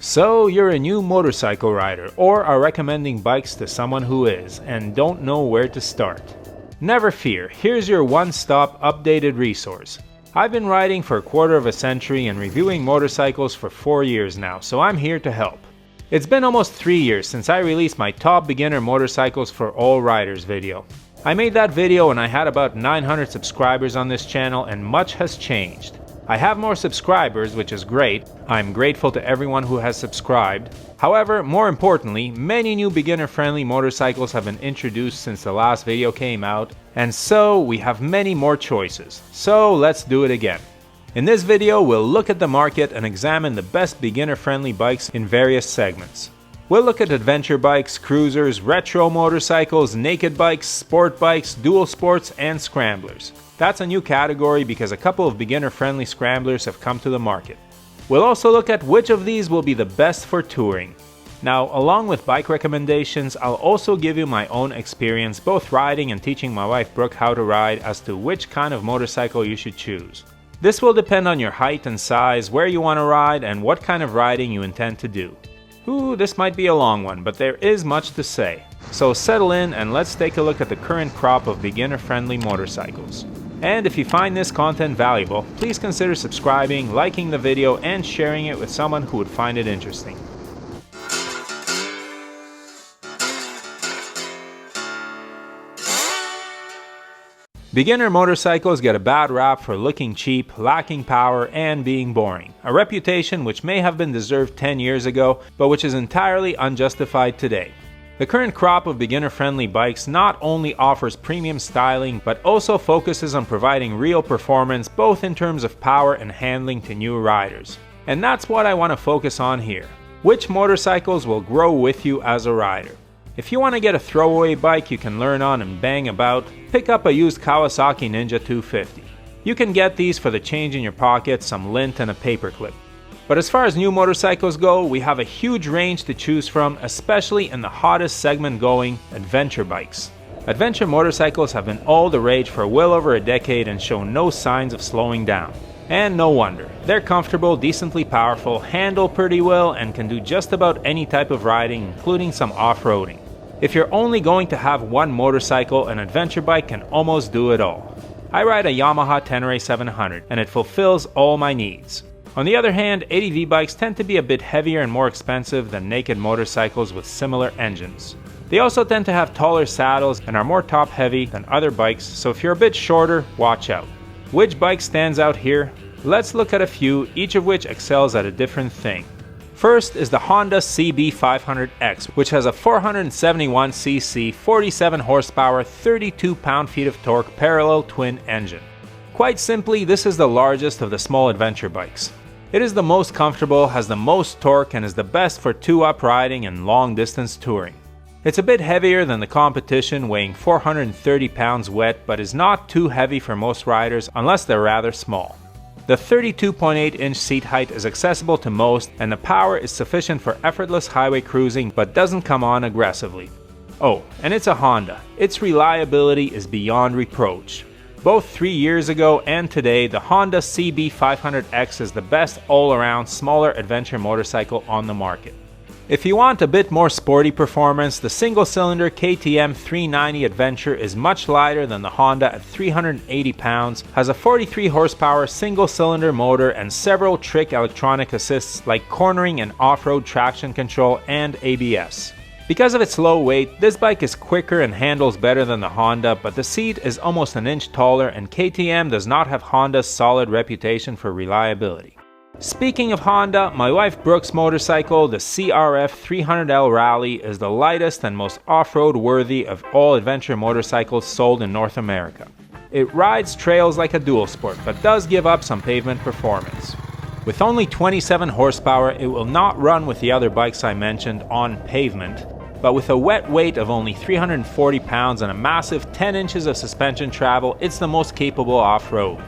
So you're a new motorcycle rider or are recommending bikes to someone who is and don't know where to start. Never fear, here's your one-stop updated resource. I've been riding for a quarter of a century and reviewing motorcycles for 4 years now, so I'm here to help. It's been almost 3 years since I released my top beginner motorcycles for all riders video. I made that video when I had about 900 subscribers on this channel and much has changed. I have more subscribers, which is great. I'm grateful to everyone who has subscribed. However, more importantly, many new beginner-friendly motorcycles have been introduced since the last video came out, and so we have many more choices. So let's do it again. In this video, we'll look at the market and examine the best beginner-friendly bikes in various segments. We'll look at adventure bikes, cruisers, retro motorcycles, naked bikes, sport bikes, dual sports, and scramblers. That's a new category because a couple of beginner-friendly scramblers have come to the market. We'll also look at which of these will be the best for touring. Now, along with bike recommendations, I'll also give you my own experience both riding and teaching my wife Brooke how to ride as to which kind of motorcycle you should choose. This will depend on your height and size, where you want to ride, and what kind of riding you intend to do. Ooh, this might be a long one, but there is much to say. So settle in and let's take a look at the current crop of beginner-friendly motorcycles. And if you find this content valuable, please consider subscribing, liking the video, and sharing it with someone who would find it interesting. Beginner motorcycles get a bad rap for looking cheap, lacking power, and being boring. A reputation which may have been deserved 10 years ago, but which is entirely unjustified today. The current crop of beginner-friendly bikes not only offers premium styling, but also focuses on providing real performance both in terms of power and handling to new riders. And that's what I want to focus on here. Which motorcycles will grow with you as a rider? If you want to get a throwaway bike you can learn on and bang about, pick up a used Kawasaki Ninja 250. You can get these for the change in your pocket, some lint, and a paperclip. But as far as new motorcycles go, we have a huge range to choose from, especially in the hottest segment going, adventure bikes. Adventure motorcycles have been all the rage for well over a decade and show no signs of slowing down. And no wonder. They're comfortable, decently powerful, handle pretty well, and can do just about any type of riding, including some off-roading. If you're only going to have one motorcycle, an adventure bike can almost do it all. I ride a Yamaha Tenere 700, and it fulfills all my needs. On the other hand, ADV bikes tend to be a bit heavier and more expensive than naked motorcycles with similar engines. They also tend to have taller saddles and are more top-heavy than other bikes, so if you're a bit shorter, watch out. Which bike stands out here? Let's look at a few, each of which excels at a different thing. First is the Honda CB500X, which has a 471cc, 47 horsepower, 32 pound-feet of torque parallel twin engine. Quite simply, this is the largest of the small adventure bikes. It is the most comfortable, has the most torque, and is the best for two-up riding and long-distance touring. It's a bit heavier than the competition, weighing 430 pounds wet, but is not too heavy for most riders unless they're rather small. The 32.8-inch seat height is accessible to most, and the power is sufficient for effortless highway cruising but doesn't come on aggressively. Oh, and it's a Honda. Its reliability is beyond reproach. Both 3 years ago and today, the Honda CB500X is the best all-around smaller adventure motorcycle on the market. If you want a bit more sporty performance, the single-cylinder KTM 390 Adventure is much lighter than the Honda at 380 pounds, has a 43 horsepower single-cylinder motor and several trick electronic assists like cornering and off-road traction control and ABS. Because of its low weight, this bike is quicker and handles better than the Honda, but the seat is almost an inch taller and KTM does not have Honda's solid reputation for reliability. Speaking of Honda, my wife Brooke's motorcycle, the CRF 300L Rally, is the lightest and most off-road worthy of all adventure motorcycles sold in North America. It rides trails like a dual sport, but does give up some pavement performance. With only 27 horsepower, it will not run with the other bikes I mentioned on pavement, but with a wet weight of only 340 pounds and a massive 10 inches of suspension travel, it's the most capable off-road.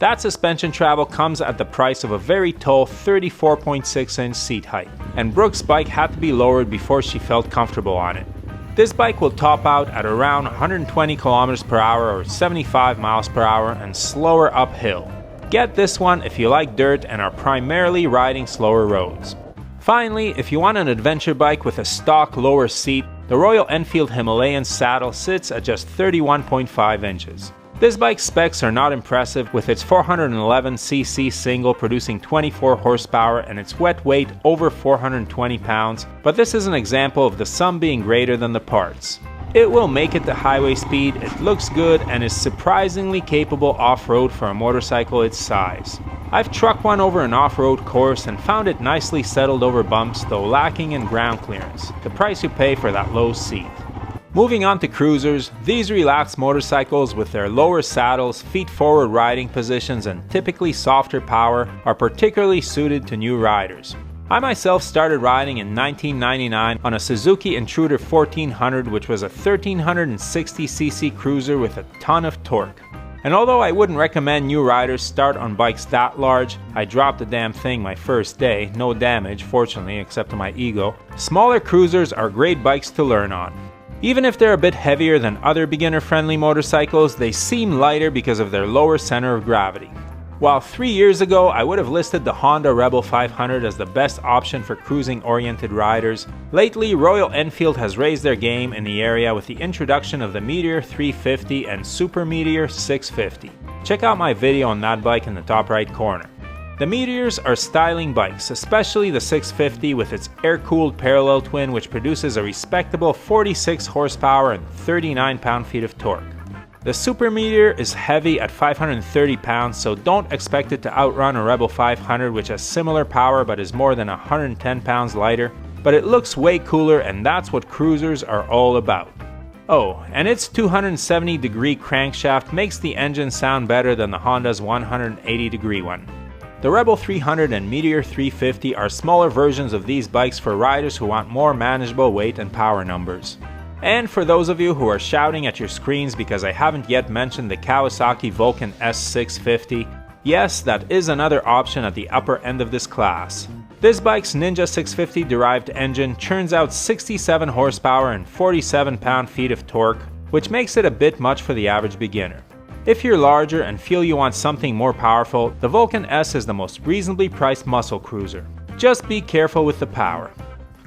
That suspension travel comes at the price of a very tall 34.6-inch seat height, and Brooke's bike had to be lowered before she felt comfortable on it. This bike will top out at around 120 km per hour or 75 miles per hour and slower uphill. Get this one if you like dirt and are primarily riding slower roads. Finally, if you want an adventure bike with a stock lower seat, the Royal Enfield Himalayan saddle sits at just 31.5 inches. This bike's specs are not impressive, with its 411cc single producing 24 horsepower and its wet weight over 420 pounds, but this is an example of the sum being greater than the parts. It will make it to highway speed, it looks good, and is surprisingly capable off-road for a motorcycle its size. I've trucked one over an off-road course and found it nicely settled over bumps, though lacking in ground clearance, the price you pay for that low seat. Moving on to cruisers, these relaxed motorcycles with their lower saddles, feet-forward riding positions, and typically softer power are particularly suited to new riders. I myself started riding in 1999 on a Suzuki Intruder 1400, which was a 1360cc cruiser with a ton of torque. And although I wouldn't recommend new riders start on bikes that large, I dropped the damn thing my first day, no damage fortunately except to my ego, smaller cruisers are great bikes to learn on. Even if they're a bit heavier than other beginner-friendly motorcycles, they seem lighter because of their lower center of gravity. While 3 years ago I would have listed the Honda Rebel 500 as the best option for cruising-oriented riders, lately Royal Enfield has raised their game in the area with the introduction of the Meteor 350 and Super Meteor 650. Check out my video on that bike in the top right corner. The Meteors are styling bikes, especially the 650 with its air-cooled parallel twin, which produces a respectable 46 horsepower and 39 pound-feet of torque. The Super Meteor is heavy at 530 pounds, so don't expect it to outrun a Rebel 500, which has similar power but is more than 110 pounds lighter, but it looks way cooler, and that's what cruisers are all about. Oh, and its 270-degree crankshaft makes the engine sound better than the Honda's 180-degree one. The Rebel 300 and Meteor 350 are smaller versions of these bikes for riders who want more manageable weight and power numbers. And for those of you who are shouting at your screens because I haven't yet mentioned the Kawasaki Vulcan S650, yes, that is another option at the upper end of this class. This bike's Ninja 650 derived engine churns out 67 horsepower and 47 pound-feet of torque, which makes it a bit much for the average beginner. If you're larger and feel you want something more powerful, the Vulcan S is the most reasonably priced muscle cruiser. Just be careful with the power.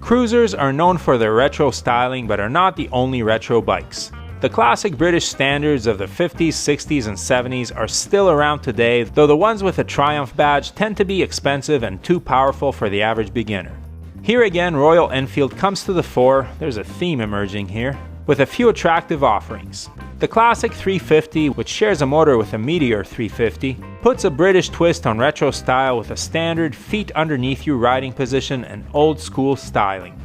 Cruisers are known for their retro styling but are not the only retro bikes. The classic British standards of the 50s, 60s, and 70s are still around today, though the ones with a Triumph badge tend to be expensive and too powerful for the average beginner. Here again, Royal Enfield comes to the fore, there's a theme emerging here, with a few attractive offerings. The classic 350, which shares a motor with a Meteor 350, puts a British twist on retro style with a standard feet underneath you riding position and old school styling.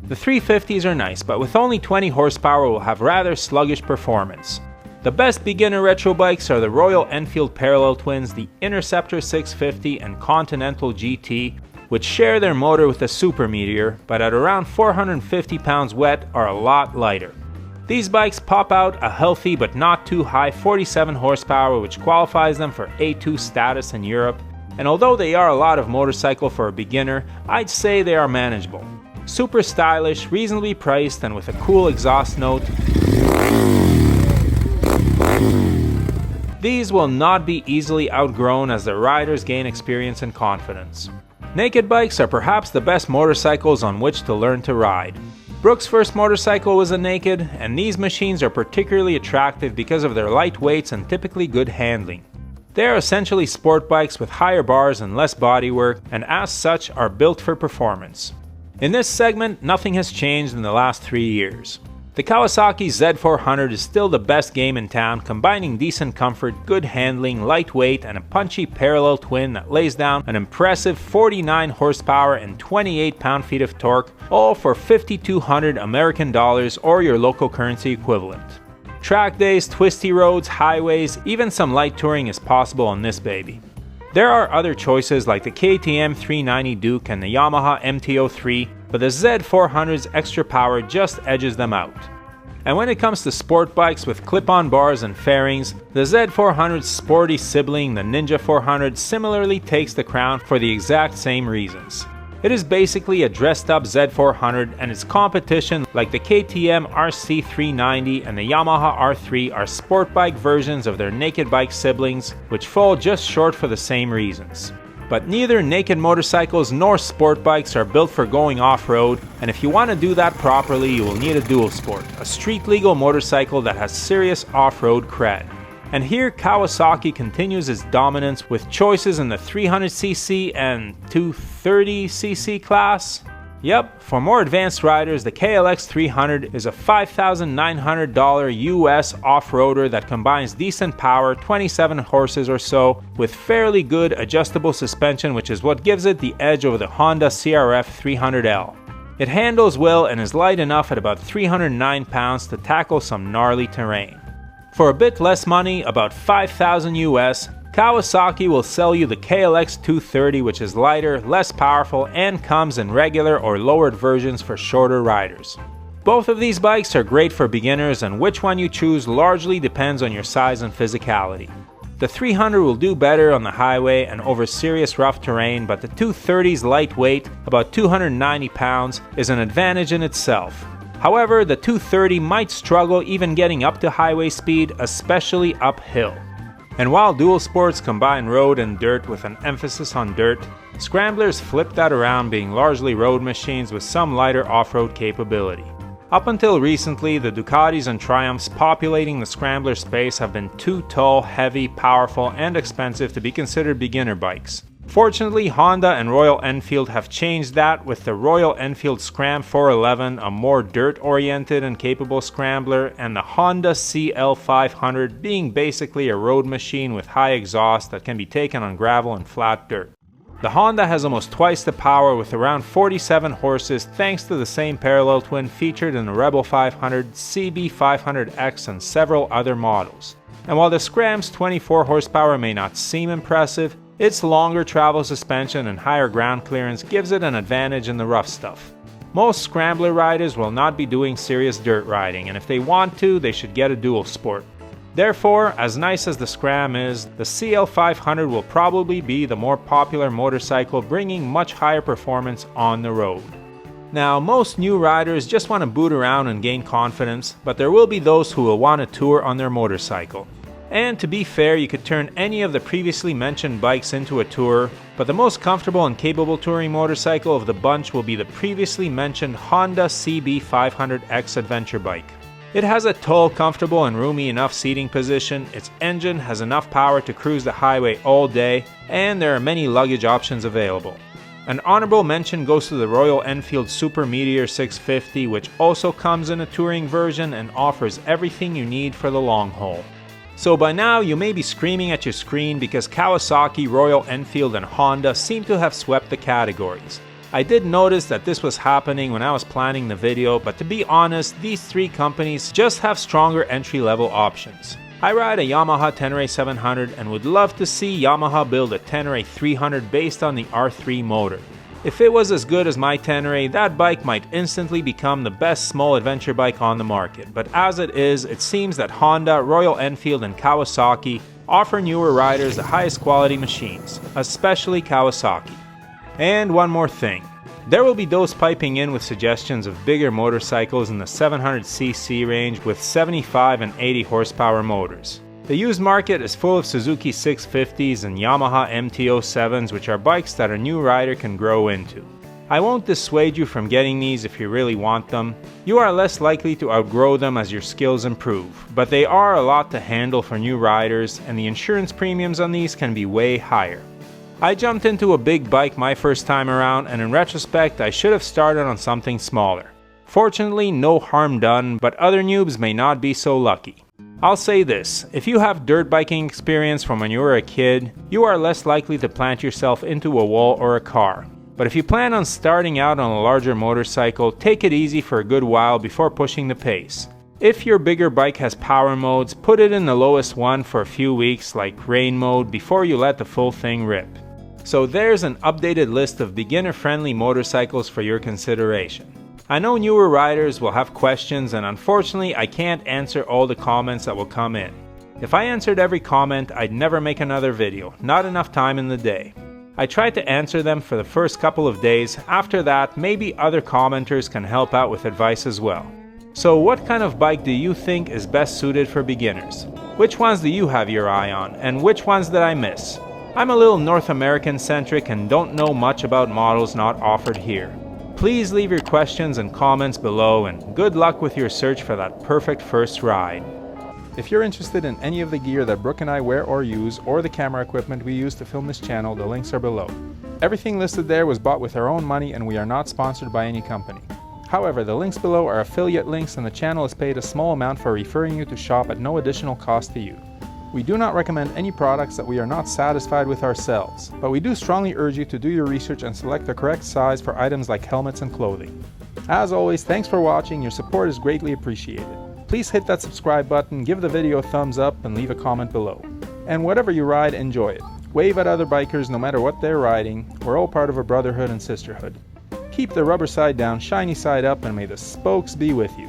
The 350s are nice, but with only 20 horsepower will have rather sluggish performance. The best beginner retro bikes are the Royal Enfield parallel twins, the Interceptor 650 and Continental GT, which share their motor with the Super Meteor, but at around 450 pounds wet are a lot lighter. These bikes pop out a healthy but not too high 47 horsepower, which qualifies them for A2 status in Europe, and although they are a lot of motorcycle for a beginner, I'd say they are manageable. Super stylish, reasonably priced, and with a cool exhaust note. These will not be easily outgrown as the riders gain experience and confidence. Naked bikes are perhaps the best motorcycles on which to learn to ride. Brooks' first motorcycle was a naked, and these machines are particularly attractive because of their light weights and typically good handling. They are essentially sport bikes with higher bars and less bodywork, and as such are built for performance. In this segment, nothing has changed in the last 3 years. The Kawasaki Z400 is still the best game in town, combining decent comfort, good handling, lightweight, and a punchy parallel twin that lays down an impressive 49 horsepower and 28 pound-feet of torque, all for $5,200 American dollars or your local currency equivalent. Track days, twisty roads, highways, even some light touring is possible on this baby. There are other choices like the KTM 390 Duke and the Yamaha MT-03, but the Z400's extra power just edges them out. And when it comes to sport bikes with clip-on bars and fairings, the Z400's sporty sibling, the Ninja 400, similarly takes the crown for the exact same reasons. It is basically a dressed-up Z400, and its competition, like the KTM RC390 and the Yamaha R3, are sport bike versions of their naked bike siblings, which fall just short for the same reasons. But neither naked motorcycles nor sport bikes are built for going off-road, and if you want to do that properly, you will need a dual sport, a street-legal motorcycle that has serious off-road cred. And here Kawasaki continues its dominance with choices in the 300cc and 230cc class. Yep, for more advanced riders, the KLX300 is a $5,900 US off-roader that combines decent power, 27 horses or so, with fairly good adjustable suspension, which is what gives it the edge over the Honda CRF 300L. It handles well and is light enough at about 309 pounds to tackle some gnarly terrain. For a bit less money, about $5,000 US, Kawasaki will sell you the KLX230, which is lighter, less powerful, and comes in regular or lowered versions for shorter riders. Both of these bikes are great for beginners, and which one you choose largely depends on your size and physicality. The 300 will do better on the highway and over serious rough terrain, but the 230's lightweight, about 290 pounds, is an advantage in itself. However, the 230 might struggle even getting up to highway speed, especially uphill. And while dual sports combine road and dirt with an emphasis on dirt, Scramblers flip that around, being largely road machines with some lighter off-road capability. Up until recently, the Ducatis and Triumphs populating the Scrambler space have been too tall, heavy, powerful, and expensive to be considered beginner bikes. Fortunately, Honda and Royal Enfield have changed that with the Royal Enfield Scram 411, a more dirt-oriented and capable scrambler, and the Honda CL500 being basically a road machine with high exhaust that can be taken on gravel and flat dirt. The Honda has almost twice the power with around 47 horses thanks to the same parallel twin featured in the Rebel 500, CB500X, and several other models. And while the Scram's 24 horsepower may not seem impressive, its longer travel suspension and higher ground clearance gives it an advantage in the rough stuff. Most Scrambler riders will not be doing serious dirt riding, and if they want to, they should get a dual sport. Therefore, as nice as the Scram is, the CL500 will probably be the more popular motorcycle, bringing much higher performance on the road. Now, most new riders just want to boot around and gain confidence, but there will be those who will want to tour on their motorcycle. And to be fair, you could turn any of the previously mentioned bikes into a tourer, but the most comfortable and capable touring motorcycle of the bunch will be the previously mentioned Honda CB500X adventure bike. It has a tall, comfortable, and roomy enough seating position, its engine has enough power to cruise the highway all day, and there are many luggage options available. An honorable mention goes to the Royal Enfield Super Meteor 650, which also comes in a touring version and offers everything you need for the long haul. So by now you may be screaming at your screen because Kawasaki, Royal Enfield, and Honda seem to have swept the categories. I did notice that this was happening when I was planning the video, but to be honest, these three companies just have stronger entry-level options. I ride a Yamaha Tenere 700 and would love to see Yamaha build a Tenere 300 based on the R3 motor. If it was as good as my Tenere, that bike might instantly become the best small adventure bike on the market, but as it is, it seems that Honda, Royal Enfield, and Kawasaki offer newer riders the highest quality machines, especially Kawasaki. And one more thing, there will be those piping in with suggestions of bigger motorcycles in the 700cc range with 75 and 80 horsepower motors. The used market is full of Suzuki 650s and Yamaha MT-07s, which are bikes that a new rider can grow into. I won't dissuade you from getting these if you really want them. You are less likely to outgrow them as your skills improve, but they are a lot to handle for new riders, and the insurance premiums on these can be way higher. I jumped into a big bike my first time around, and in retrospect I should have started on something smaller. Fortunately, no harm done, but other noobs may not be so lucky. I'll say this, if you have dirt biking experience from when you were a kid, you are less likely to plant yourself into a wall or a car. But if you plan on starting out on a larger motorcycle, take it easy for a good while before pushing the pace. If your bigger bike has power modes, put it in the lowest one for a few weeks like rain mode before you let the full thing rip. So there's an updated list of beginner-friendly motorcycles for your consideration. I know newer riders will have questions, and unfortunately I can't answer all the comments that will come in. If I answered every comment, I'd never make another video, not enough time in the day. I tried to answer them for the first couple of days. After that, maybe other commenters can help out with advice as well. So what kind of bike do you think is best suited for beginners? Which ones do you have your eye on, and which ones did I miss? I'm a little North American centric and don't know much about models not offered here. Please leave your questions and comments below, and good luck with your search for that perfect first ride. If you're interested in any of the gear that Brooke and I wear or use, or the camera equipment we use to film this channel, the links are below. Everything listed there was bought with our own money, and we are not sponsored by any company. However, the links below are affiliate links, and the channel is paid a small amount for referring you to shop at no additional cost to you. We do not recommend any products that we are not satisfied with ourselves, but we do strongly urge you to do your research and select the correct size for items like helmets and clothing. As always, thanks for watching, your support is greatly appreciated. Please hit that subscribe button, give the video a thumbs up, and leave a comment below. And whatever you ride, enjoy it. Wave at other bikers no matter what they're riding. We're all part of a brotherhood and sisterhood. Keep the rubber side down, shiny side up, and may the spokes be with you.